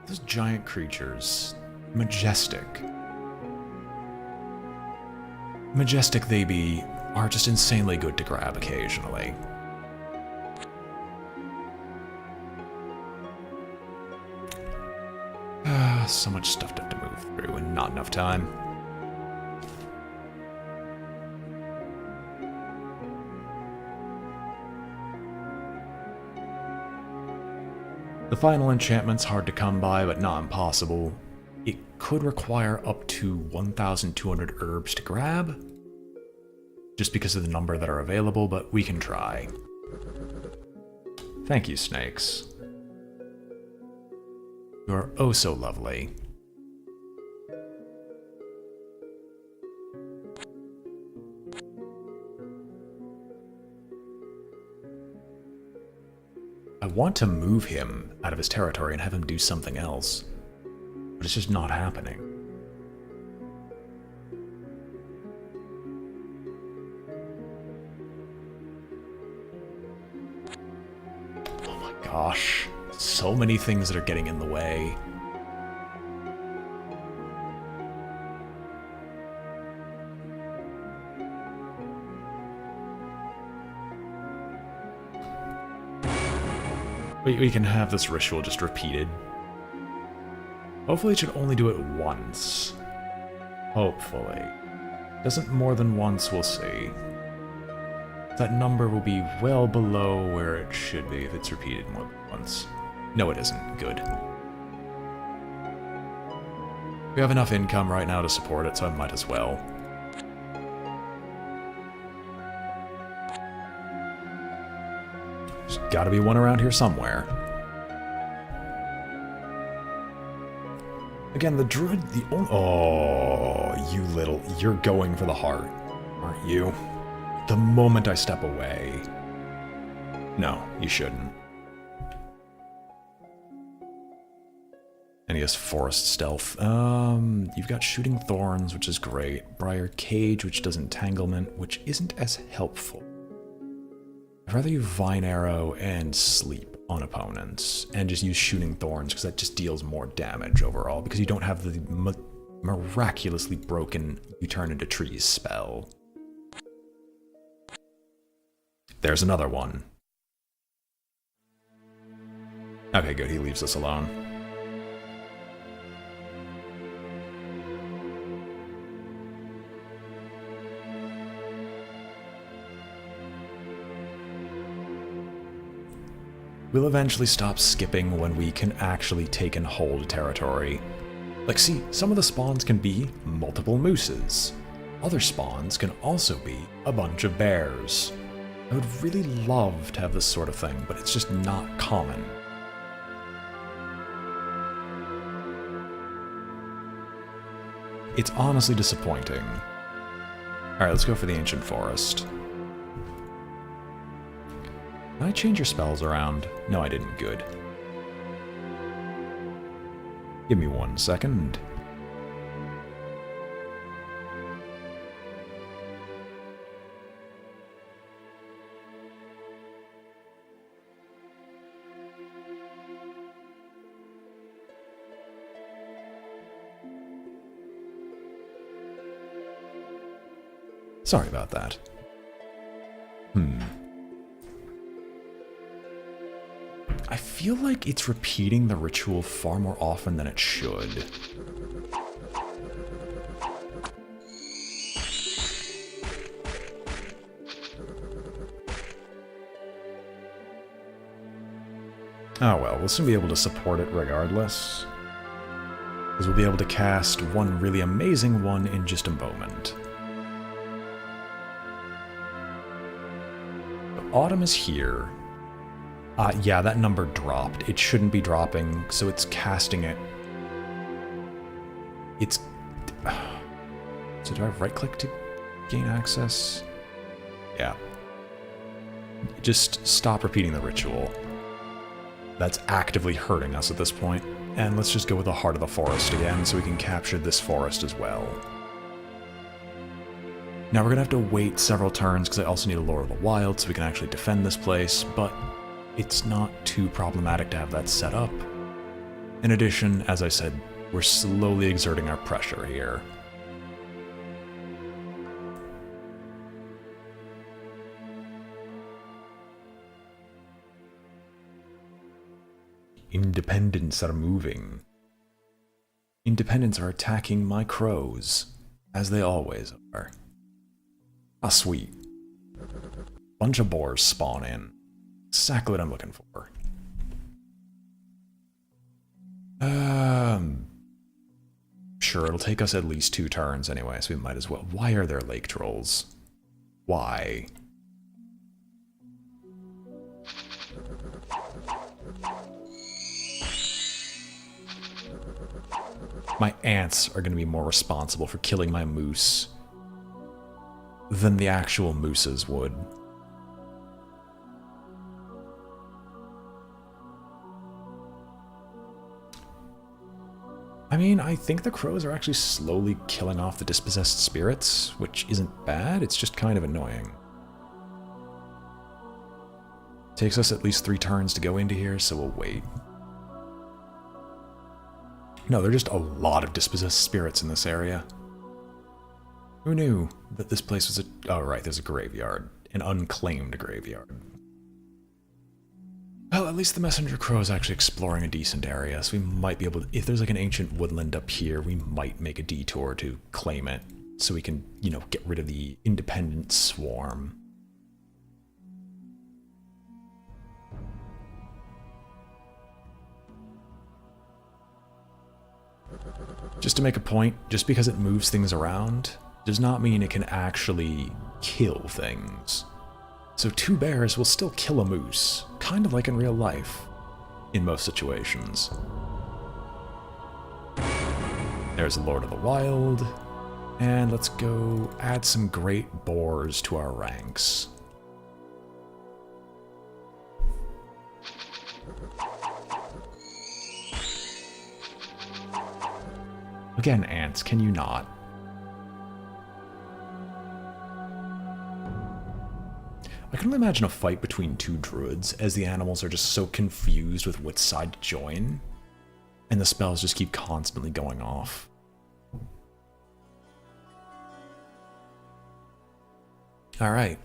Those giant creatures. Majestic. Majestic they be, are just insanely good to grab occasionally. So much stuff to have to move through and not enough time. The final enchantment's hard to come by, but not impossible. It could require up to 1,200 herbs to grab, just because of the number that are available, but we can try. Thank you, snakes. You are oh so lovely. I want to move him out of his territory and have him do something else, but it's just not happening. Oh my gosh. So many things that are getting in the way. We can have this ritual just repeated. Hopefully it should only do it once. Hopefully. Doesn't more than once, we'll see. That number will be well below where it should be if it's repeated more than once. No, it isn't. Good. We have enough income right now to support it, so I might as well. There's gotta be one around here somewhere. Again, the druid, the only— oh, you little— you're going for the heart, aren't you? The moment I step away. No, you shouldn't. And he has forest stealth. You've got shooting thorns, which is great. Briar cage, which does entanglement, which isn't as helpful. I'd rather use vine arrow and sleep on opponents, and just use shooting thorns because that just deals more damage overall. Because you don't have the miraculously broken you turn into trees spell. There's another one. Okay, good. He leaves us alone. We'll eventually stop skipping when we can actually take and hold a territory. Like, see, some of the spawns can be multiple mooses. Other spawns can also be a bunch of bears. I would really love to have this sort of thing, but it's just not common. It's honestly disappointing. Alright, let's go for the Ancient Forest. Did I change your spells around? No, I didn't. Good. Give me 1 second. Sorry about that. I feel like it's repeating the ritual far more often than it should. Oh well, we'll soon be able to support it regardless. Because we'll be able to cast one really amazing one in just a moment. Autumn is here. Yeah, that number dropped. It shouldn't be dropping, so it's casting it. It's... So do I right-click to gain access? Yeah. Just stop repeating the ritual. That's actively hurting us at this point. And let's just go with the Heart of the Forest again, so we can capture this forest as well. Now we're gonna have to wait several turns, because I also need a Lord of the Wild, so we can actually defend this place, but it's not too problematic to have that set up. In addition, as I said, we're slowly exerting our pressure here. Independents are moving. Independents are attacking my crows, as they always are. Ah, sweet. Bunch of boars spawn in. Exactly what I'm looking for. Sure, it'll take us at least 2 turns anyway, so we might as well. Why are there lake trolls? Why? My ants are going to be more responsible for killing my moose than the actual mooses would. I mean, I think the crows are actually slowly killing off the dispossessed spirits, which isn't bad, it's just kind of annoying. Takes us at least 3 turns to go into here, so we'll wait. No, there are just a lot of dispossessed spirits in this area. Who knew that this place was a... Oh, right, there's a graveyard. An unclaimed graveyard. Well, at least the messenger crow is actually exploring a decent area, so we might be able to... If there's like an ancient woodland up here, we might make a detour to claim it, so we can, you know, get rid of the independent swarm. Just to make a point, just because it moves things around does not mean it can actually kill things. So 2 bears will still kill a moose, kind of like in real life, in most situations. There's a Lord of the Wild, and let's go add some great boars to our ranks. Again, ants, can you not? I can only imagine a fight between 2 druids, as the animals are just so confused with which side to join, and the spells just keep constantly going off. Alright.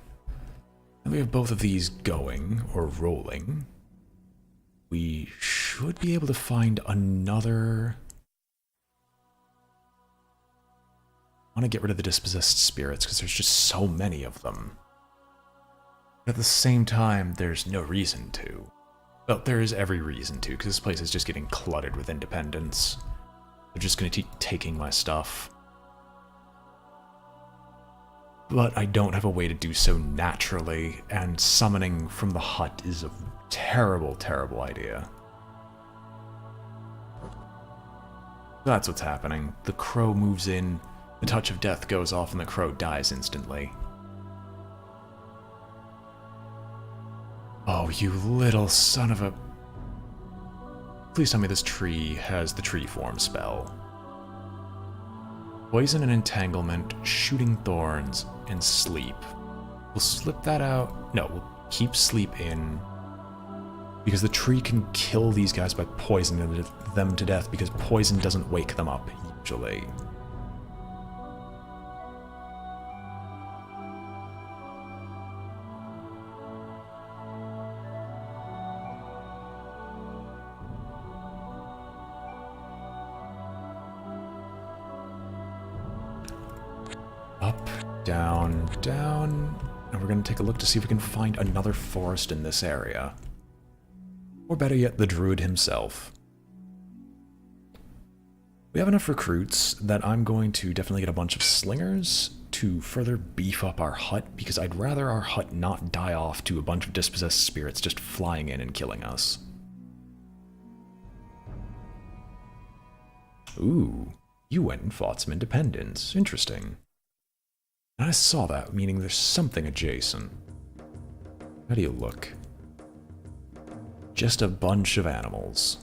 Now we have both of these going, or rolling. We should be able to find another... I want to get rid of the dispossessed spirits, because there's just so many of them. But at the same time, there's no reason to. Well, there is every reason to, because this place is just getting cluttered with independents. They're just going to keep taking my stuff. But I don't have a way to do so naturally, and summoning from the hut is a terrible, terrible idea. That's what's happening. The crow moves in, the touch of death goes off, and the crow dies instantly. Oh, you little son of a... Please tell me this tree has the tree form spell. Poison and entanglement, shooting thorns, and sleep. We'll slip that out. No, we'll keep sleep in. Because the tree can kill these guys by poisoning them to death, because poison doesn't wake them up, usually. Up, down, down, and we're going to take a look to see if we can find another forest in this area. Or better yet, the Druid himself. We have enough recruits that I'm going to definitely get a bunch of slingers to further beef up our hut, because I'd rather our hut not die off to a bunch of dispossessed spirits just flying in and killing us. Ooh, you went and fought some independents. Interesting. And I saw that, meaning there's something adjacent. How do you look? Just a bunch of animals.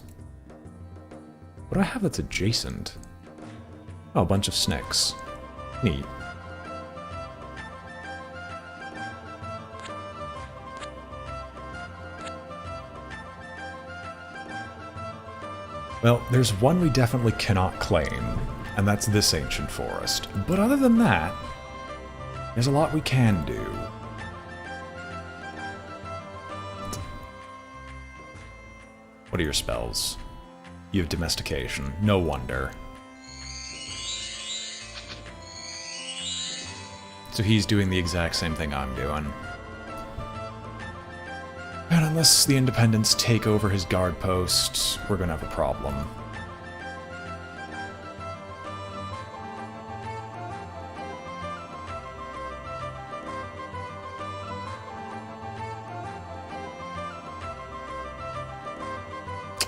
What do I have that's adjacent? Oh, a bunch of snakes. Neat. Well, there's one we definitely cannot claim, and that's this ancient forest. But other than that, there's a lot we can do. What are your spells? You have domestication. No wonder. So he's doing the exact same thing I'm doing. And unless the Independents take over his guard post, we're gonna have a problem.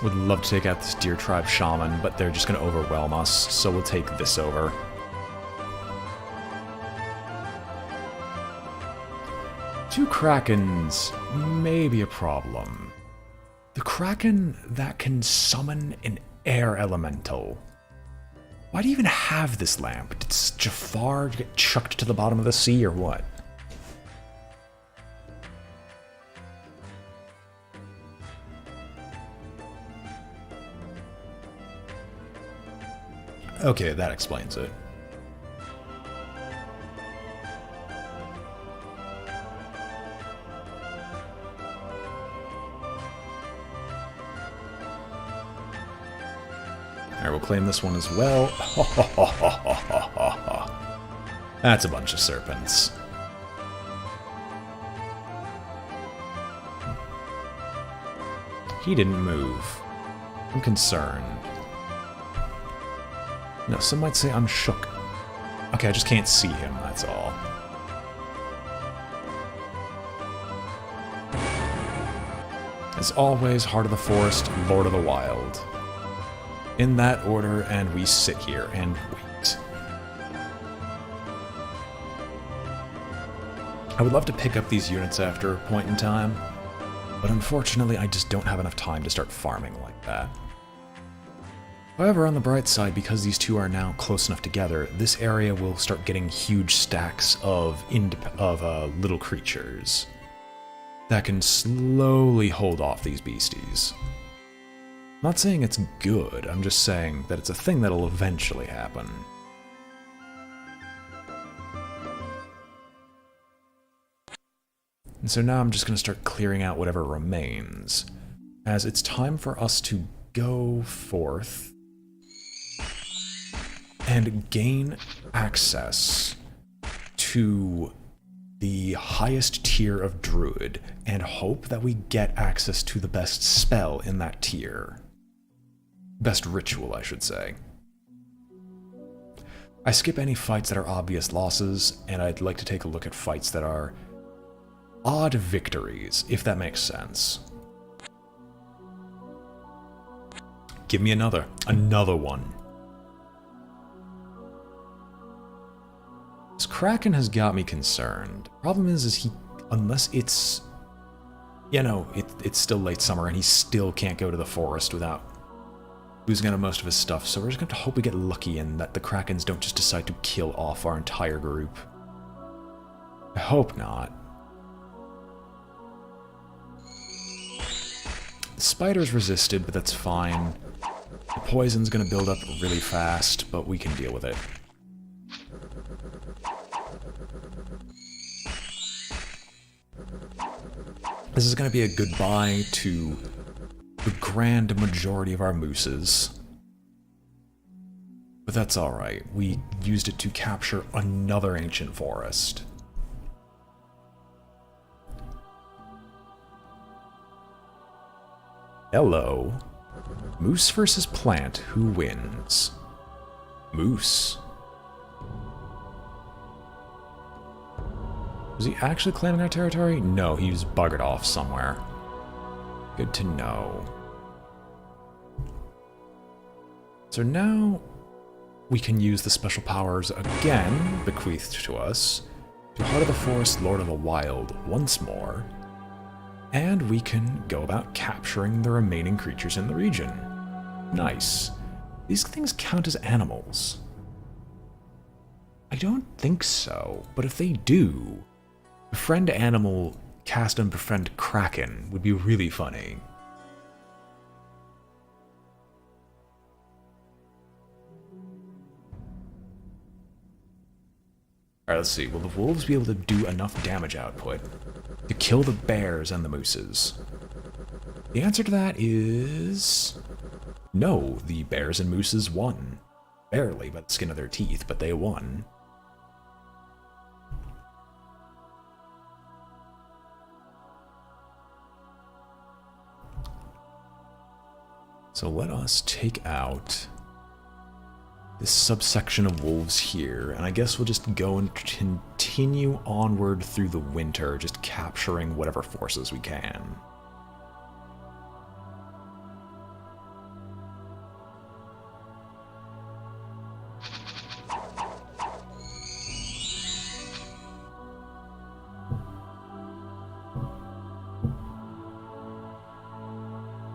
Would love to take out this Deer Tribe Shaman, but they're just gonna overwhelm us, so we'll take this over. Two Krakens may be a problem. The Kraken that can summon an air elemental. Why do you even have this lamp? Did Jafar get chucked to the bottom of the sea or what? Okay, that explains it. Alright, we'll claim this one as well. That's a bunch of serpents. He didn't move. I'm concerned. No, some might say I'm shook. Okay, I just can't see him, that's all. As always, Heart of the Forest, Lord of the Wild. In that order, and we sit here and wait. I would love to pick up these units after a point in time, but unfortunately I just don't have enough time to start farming like that. However, on the bright side, because these two are now close enough together, this area will start getting huge stacks of little creatures that can slowly hold off these beasties. I'm not saying it's good, I'm just saying that it's a thing that'll eventually happen. And so now I'm just going to start clearing out whatever remains, as it's time for us to go forth and gain access to the highest tier of Druid, and hope that we get access to the best spell in that tier. Best ritual, I should say. I skip any fights that are obvious losses, and I'd like to take a look at fights that are odd victories, if that makes sense. Give me another one. This Kraken has got me concerned. Problem is he, unless it's, you know, it's still late summer and he still can't go to the forest without losing out on most of his stuff, so we're just going to hope we get lucky and that the Krakens don't just decide to kill off our entire group. I hope not. The spider's resisted, but that's fine. The poison's going to build up really fast, but we can deal with it. This is going to be a goodbye to the grand majority of our mooses. But that's alright. We used it to capture another ancient forest. Hello. Moose versus plant. Who wins? Moose. Was he actually claiming our territory? No, he was buggered off somewhere. Good to know. So now we can use the special powers again, bequeathed to us, to Heart of the Forest, Lord of the Wild once more, and we can go about capturing the remaining creatures in the region. Nice. These things count as animals. I don't think so, but if they do, befriend animal, cast and befriend Kraken would be really funny. Alright, let's see. Will the wolves be able to do enough damage output to kill the bears and the mooses? The answer to that is... no, the bears and mooses won. Barely by the skin of their teeth, but they won. So let us take out this subsection of wolves here, and I guess we'll just go and continue onward through the winter, just capturing whatever forces we can.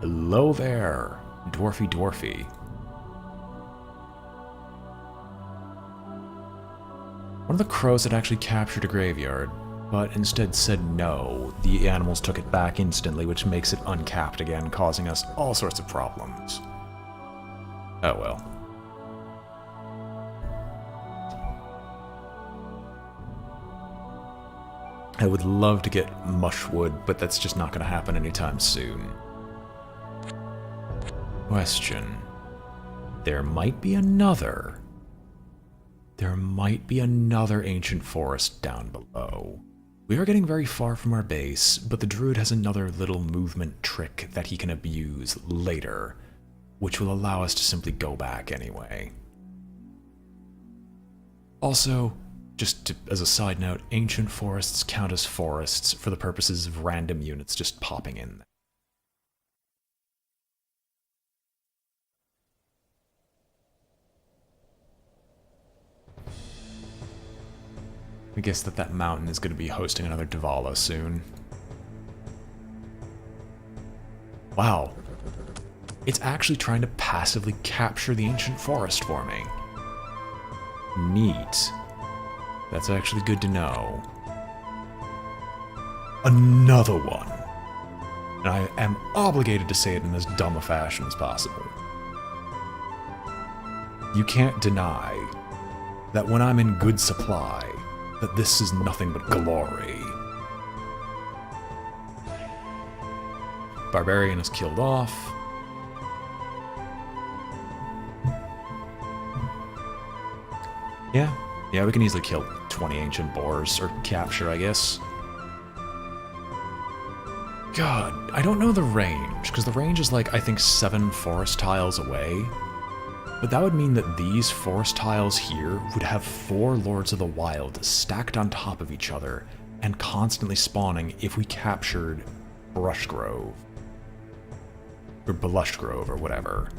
Hello there, dwarfy dwarfy. One of the crows had actually captured a graveyard, but instead said no. The animals took it back instantly, which makes it uncapped again, causing us all sorts of problems. Oh well. I would love to get mushwood, but that's just not going to happen anytime soon. Question. There might be another ancient forest down below. We are getting very far from our base, but the druid has another little movement trick that he can abuse later, which will allow us to simply go back anyway. Also, as a side note, ancient forests count as forests for the purposes of random units just popping in. I guess that mountain is going to be hosting another Dvala soon. Wow. It's actually trying to passively capture the ancient forest for me. Neat. That's actually good to know. Another one. And I am obligated to say it in as dumb a fashion as possible. You can't deny that when I'm in good supply, that this is nothing but glory. Barbarian is killed off. Yeah, we can easily kill 20 ancient boars, or capture, I guess. God, I don't know the range, because the range is like, I think, 7 forest tiles away. But that would mean that these forest tiles here would have 4 Lords of the Wild stacked on top of each other and constantly spawning if we captured Brushgrove. Or Blushgrove, or whatever.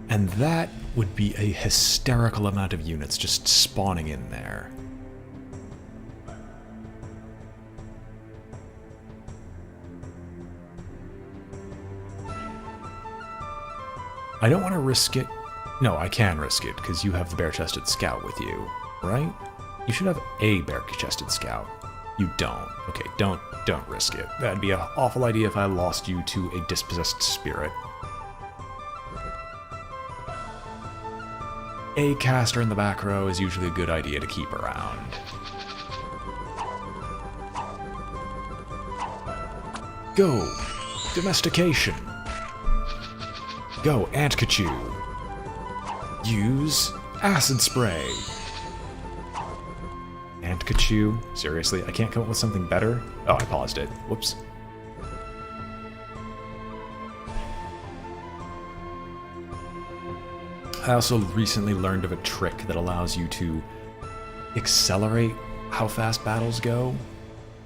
And that would be a hysterical amount of units just spawning in there. I don't want to risk it. No, I can risk it, because you have the bare-chested scout with you, right? You should have a bare-chested scout. You don't. Okay, don't risk it. That'd be an awful idea if I lost you to a dispossessed spirit. A caster in the back row is usually a good idea to keep around. Go! Domestication! Go, Antkachu! Use acid spray! Antkachu? Seriously, I can't come up with something better? Oh, I paused it. Whoops. I also recently learned of a trick that allows you to accelerate how fast battles go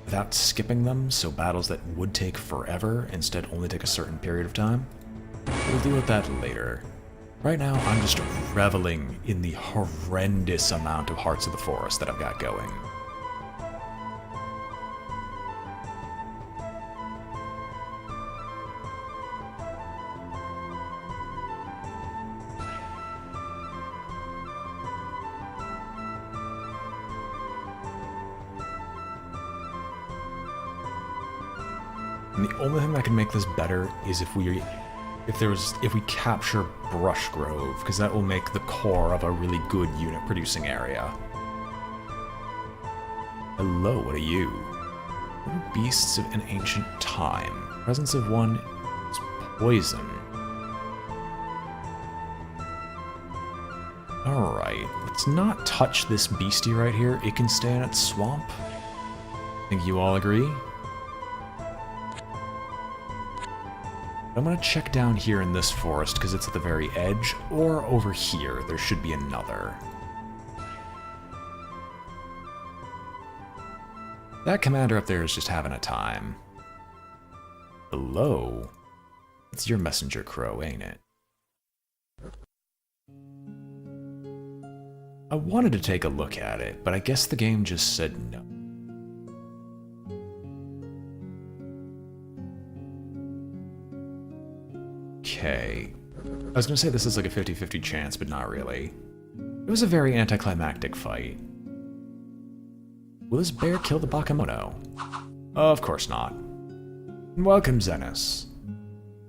without skipping them, so battles that would take forever instead only take a certain period of time. We'll deal with that later. Right now, I'm just reveling in the horrendous amount of Hearts of the Forest that I've got going. And the only thing that can make this better is if we capture Brushgrove, because that will make the core of a really good unit producing area. Hello, what are you? What are beasts of an ancient time? Presence of one is poison. Alright, let's not touch this beastie right here. It can stay in its swamp. Think you all agree? I'm gonna check down here in this forest because it's at the very edge, or over here. There should be another. That commander up there is just having a time. Hello? It's your messenger crow, ain't it? I wanted to take a look at it, but I guess the game just said no. Okay. I was gonna say this is like a 50-50 chance, but not really. It was a very anticlimactic fight. Will this bear kill the Bakemono? Of course not. Welcome, Zenis.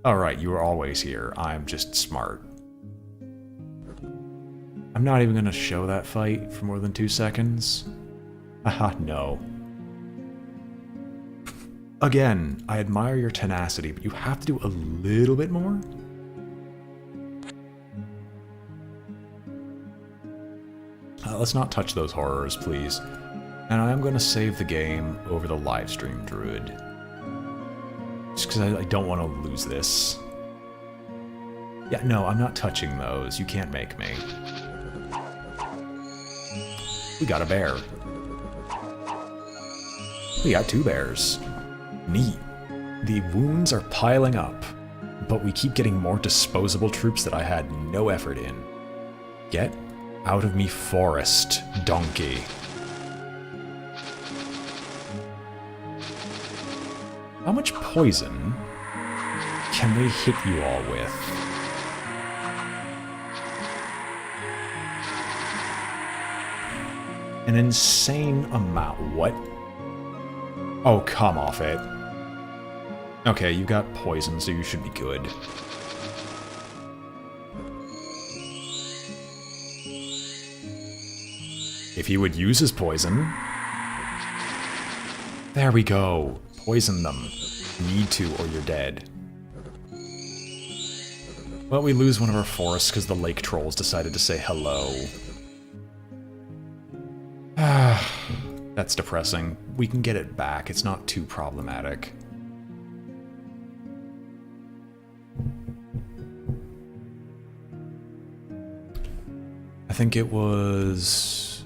Alright, you are always here. I'm just smart. I'm not even gonna show that fight for more than 2 seconds. Haha, no. Again, I admire your tenacity, but you have to do a little bit more? Let's not touch those horrors, please. And I am going to save the game over the livestream, Druid. Just because I don't want to lose this. Yeah, no, I'm not touching those. You can't make me. We got a bear. We got 2 bears. Neat. The wounds are piling up, but we keep getting more disposable troops that I had no effort in. Get out of me forest, donkey. How much poison can they hit you all with? An insane amount. What? Oh, come off it. Okay, you got poison, so you should be good. If he would use his poison... There we go. Poison them. You need to, or you're dead. Well, we lose one of our forests because the lake trolls decided to say hello. That's depressing. We can get it back. It's not too problematic. I think it was...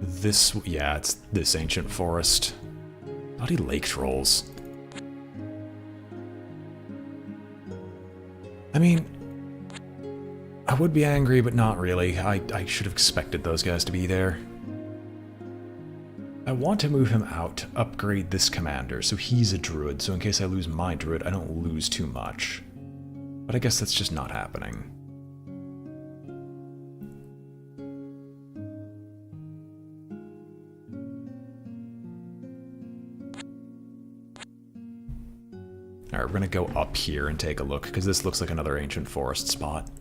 this... yeah, it's this ancient forest. Bloody lake trolls. I mean... I would be angry, but not really. I should have expected those guys to be there. I want to move him out to upgrade this commander, so he's a druid, so in case I lose my druid, I don't lose too much. But I guess that's just not happening. Alright, we're gonna go up here and take a look, because this looks like another ancient forest spot.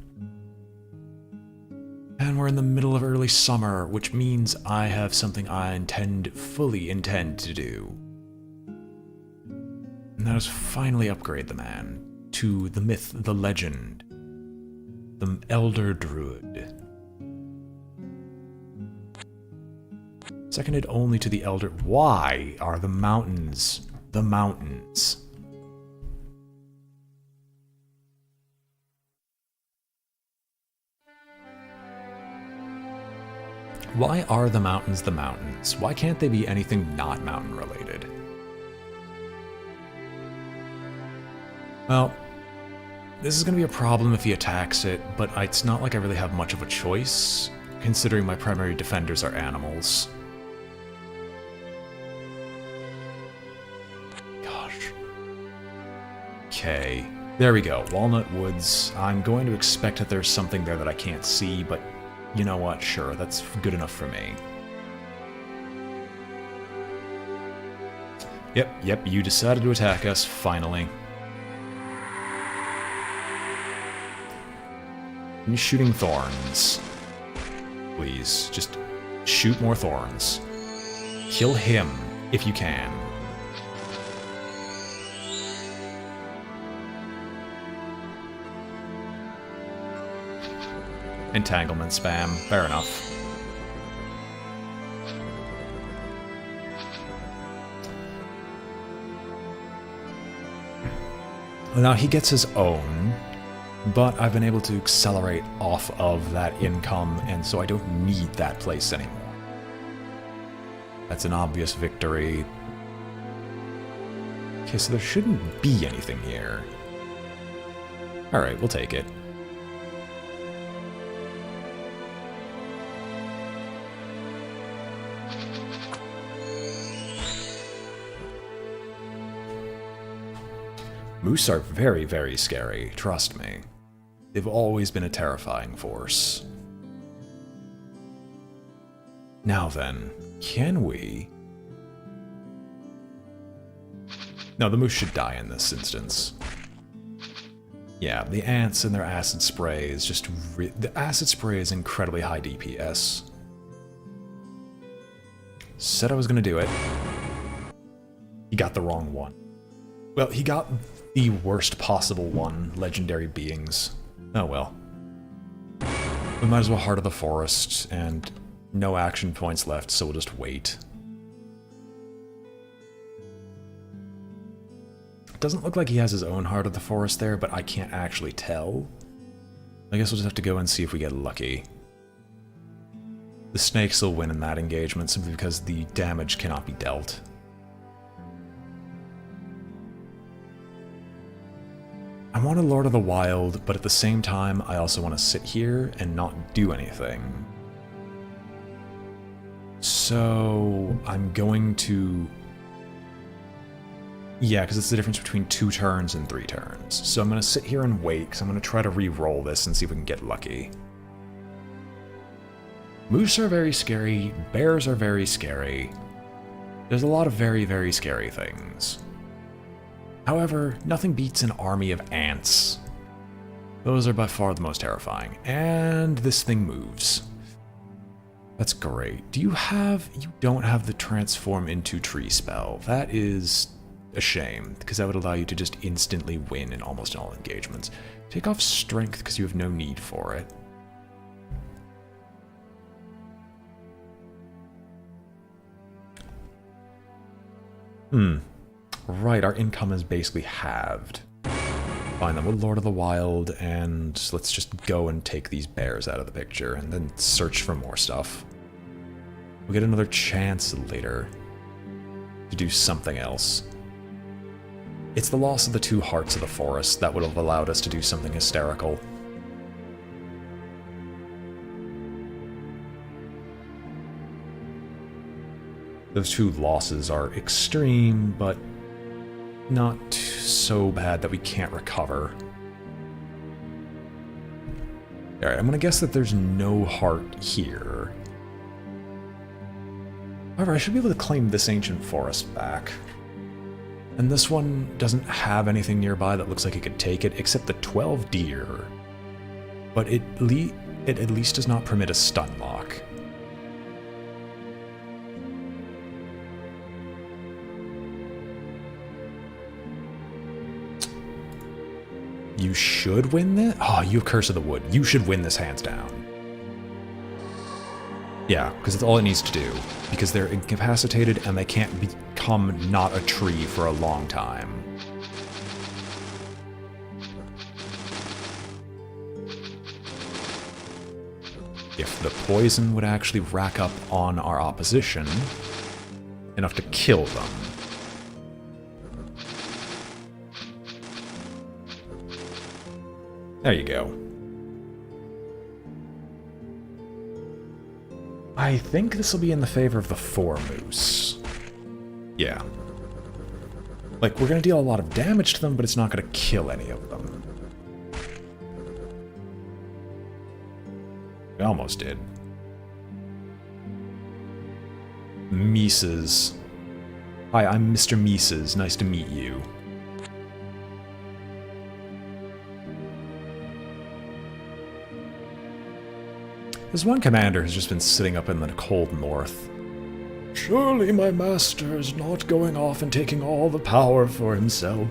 And we're in the middle of early summer, which means I have something I fully intend to do. And that is finally upgrade the man to the myth, the legend, the Elder Druid. Seconded only to the Elder... Why are the mountains the mountains? Why are the mountains the mountains? Why can't they be anything not mountain related? Well, this is going to be a problem if he attacks it, but it's not like I really have much of a choice, considering my primary defenders are animals. Gosh. Okay, there we go. Walnut Woods. I'm going to expect that there's something there that I can't see, but you know what? Sure, that's good enough for me. Yep, you decided to attack us, finally. And shooting thorns. Please, just shoot more thorns. Kill him, if you can. Entanglement spam, fair enough. Well, now he gets his own, but I've been able to accelerate off of that income, and so I don't need that place anymore. That's an obvious victory. Okay, so there shouldn't be anything here. Alright, we'll take it. Moose are very, very scary, trust me. They've always been a terrifying force. Now then, can we... No, the moose should die in this instance. Yeah, the ants and their acid spray is just... The acid spray is incredibly high DPS. Said I was gonna do it. He got the wrong one. Well, he got the worst possible one, legendary beings. Oh well. We might as well Heart of the Forest, and no action points left, so we'll just wait. It doesn't look like he has his own Heart of the Forest there, but I can't actually tell. I guess we'll just have to go and see if we get lucky. The snakes will win in that engagement simply because the damage cannot be dealt. I want a Lord of the Wild, but at the same time, I also want to sit here and not do anything. So I'm going to... Yeah, because it's the difference between 2 turns and 3 turns. So I'm going to sit here and wait, because I'm going to try to re-roll this and see if we can get lucky. Moose are very scary, bears are very scary. There's a lot of very, very scary things. However, nothing beats an army of ants. Those are by far the most terrifying. And this thing moves. That's great. Do you have... You don't have the transform into tree spell. That is a shame, because that would allow you to just instantly win in almost all engagements. Take off strength because you have no need for it. Right, our income is basically halved. Fine, then we'll Lord of the Wild, and let's just go and take these bears out of the picture, and then search for more stuff. We'll get another chance later to do something else. It's the loss of the 2 hearts of the forest that would have allowed us to do something hysterical. Those 2 losses are extreme, but not so bad that we can't recover. Alright, I'm gonna guess that there's no heart here. However, I should be able to claim this ancient forest back. And this one doesn't have anything nearby that looks like it could take it, except the 12 deer. But it at least does not permit a stun lock. You should win this? Oh, you have Curse of the Wood. You should win this hands down. Yeah, because it's all it needs to do. Because they're incapacitated and they can't become not a tree for a long time. If the poison would actually rack up on our opposition, enough to kill them. There you go. I think this will be in the favor of the 4 moose. Yeah. Like, we're gonna deal a lot of damage to them, but it's not gonna kill any of them. We almost did. Mises. Hi, I'm Mr. Mises. Nice to meet you. This one commander has just been sitting up in the cold north. Surely my master is not going off and taking all the power for himself.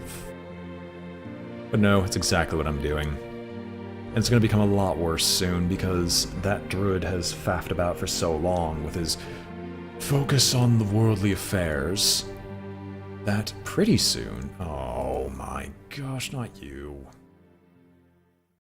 But no, it's exactly what I'm doing. And it's going to become a lot worse soon because that druid has faffed about for so long with his focus on the worldly affairs that pretty soon... Oh my gosh, not you.